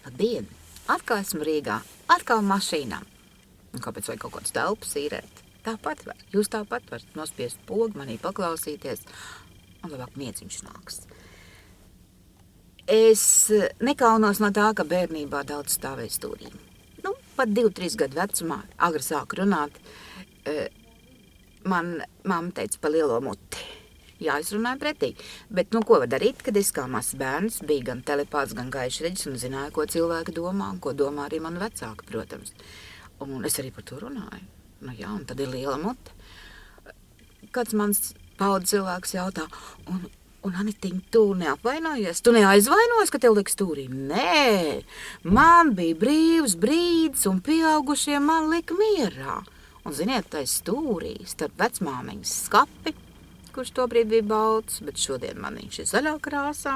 Labdien! Atkal esmu Rīgā, atkal mašīnā. Un kāpēc vajag kaut kāds telpas īrēt? Tāpat var. Jūs tāpat varat nospiest pogu, manī paklausīties, un labāk mieciņš nāks. Es nekaunos no tā, ka bērnībā daudz stāvēju stūrī. Pat 2-3 gadu vecumā, agri sāku runāt, man mamma teica pa lielo muti. Jā, es runāju pretī, bet ko var darīt, kad es kā mazs bērns biju gan telepāts, gan gaišreģis un zināju, ko cilvēki domā, un ko domā arī mani vecāki, protams. Un es arī par to runāju. Jā, un tad ir liela mute. Kāds mans pauda cilvēks jautā, un Anitiņ, tu neapvainojies? Tu neaizvainojies, ka tev liks stūrī? Nē, man bija brīvs brīdis, un pieaugušie man lika mierā. Un ziniet, tais stūrī starp vecmāmiņas skapi, kurš tobrīd bija balts, bet šodien man viņš ir zaļā krāsā,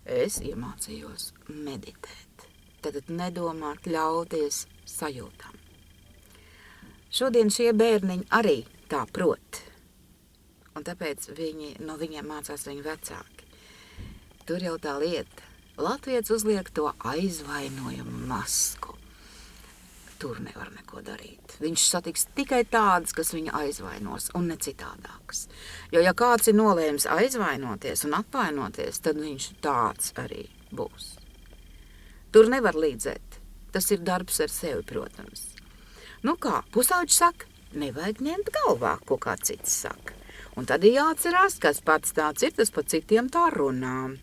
es iemācījos meditēt. Tad nedomāt, ļauties sajūtām. Šodien šie bērniņi arī tā prot, un tāpēc no viņiem mācās viņu vecāki. Tur jau tā lieta. Latvietis uzliek to aizvainojumu masku. Tur nevar neko darīt. Viņš satiks tikai tādas, kas viņu aizvainos, un ne citādākas. Jo, ja kāds ir nolēmis aizvainoties un apvainoties, tad viņš tāds arī būs. Tur nevar līdzēt. Tas ir darbs ar sevi, protams. Pusauģis saka, nevajag ņemt galvā, ko kāds cits saka. Un tad ir jāatcerās, kas pats tāds ir, tas pa citiem tā runā.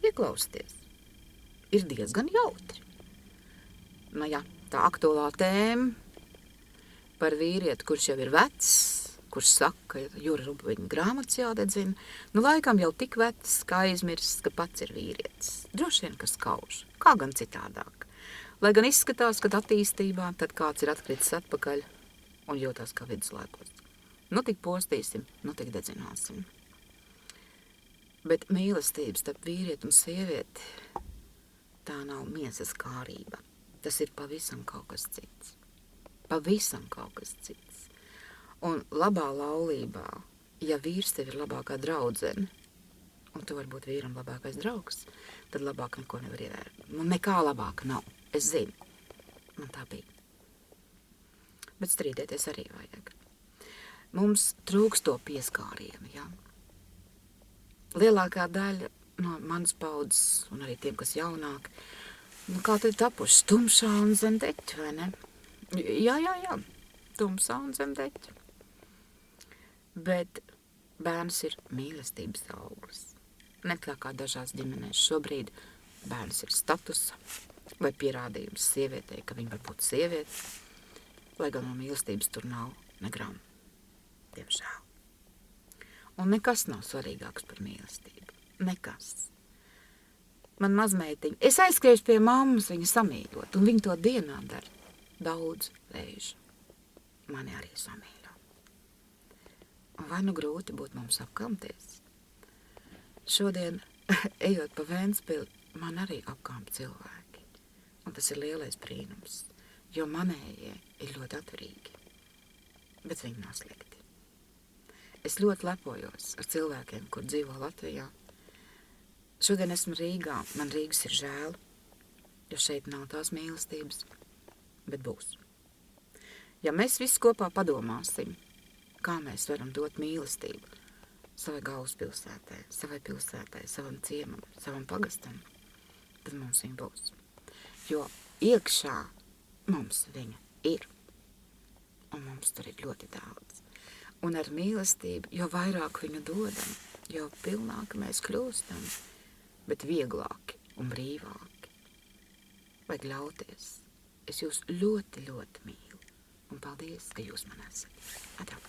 Ieklausieties. Ir diezgan jautri. Tā aktuālā tēma par vīrieti, kurš jau ir vecs, kurš saka, ka Jura Rubiņa grāmatas jādedzina, laikam jau tik vecs, kā aizmirsts, ka pats ir vīrietis. Droši vien, ka skauž, kā gan citādāk. Lai gan izskatās, ka attīstībā tad kāds ir atkritis atpakaļ un jūtās kā viduslaikos. Tik postīsim, tik dedzināsim. Bet mīlestības starp vīrieti un sievieti, tā nav miesas kārība. Tas ir pavisam kaut kas cits. Pavisam kaut kas cits. Un labā laulībā, ja vīrs tev ir labākā draudzene, un tu vari būt vīram labākais draugs, tad labāk neko nevar ievērot. Nekā labāk nav. Es zinu. Man tā bija. Bet strīdēties arī vajag. Mums trūkst to pieskārienu, ja? Lielākā daļa no manas paudzes, un arī tiem, kas jaunāk, kā tad tapuši tumšā un zem deķa, vai ne? Jā, tumšā un zem deķa. Bet bērns ir mīlestības auglis. Ne tā kā dažās ģimenēs šobrīd bērns ir statusa vai pierādījums sievietei, ka viņa var būt sieviete, lai gan no mīlestības tur nav ne grama. Diemžēl. Un nekas nav svarīgāks par mīlestību. Nekas. Man mazmeitiņa, es aizskriešu pie mammas viņu samīļot, un viņa to dienā dara daudz reižu. Mani arī samīļo. Un vai grūti būt mums apkamties? Šodien, ejot pa Ventspili, man arī apkamp cilvēki. Un tas ir lielais brīnums, jo manējie ir ļoti atturīgi. Bet viņi nav slikti. Es ļoti lepojos ar cilvēkiem, kur dzīvo Latvijā. Šodien esmu Rīgā, man Rīgas ir žēl, jo šeit nav tās mīlestības, bet būs. Ja mēs visi kopā padomāsim, kā mēs varam dot mīlestību savai galvaspilsētai, savai pilsētai, savam ciemam, savam pagastam, tad mums viņa būs. Jo iekšā mums viņa ir, un mums tur ir ļoti daudz. Un ar mīlestību, jo vairāk viņu dodam, jo pilnāki mēs kļūstam, bet vieglāki un brīvāki. Vajag ļauties. Es jūs ļoti, ļoti mīlu. Un paldies, ka jūs man esat. Atā.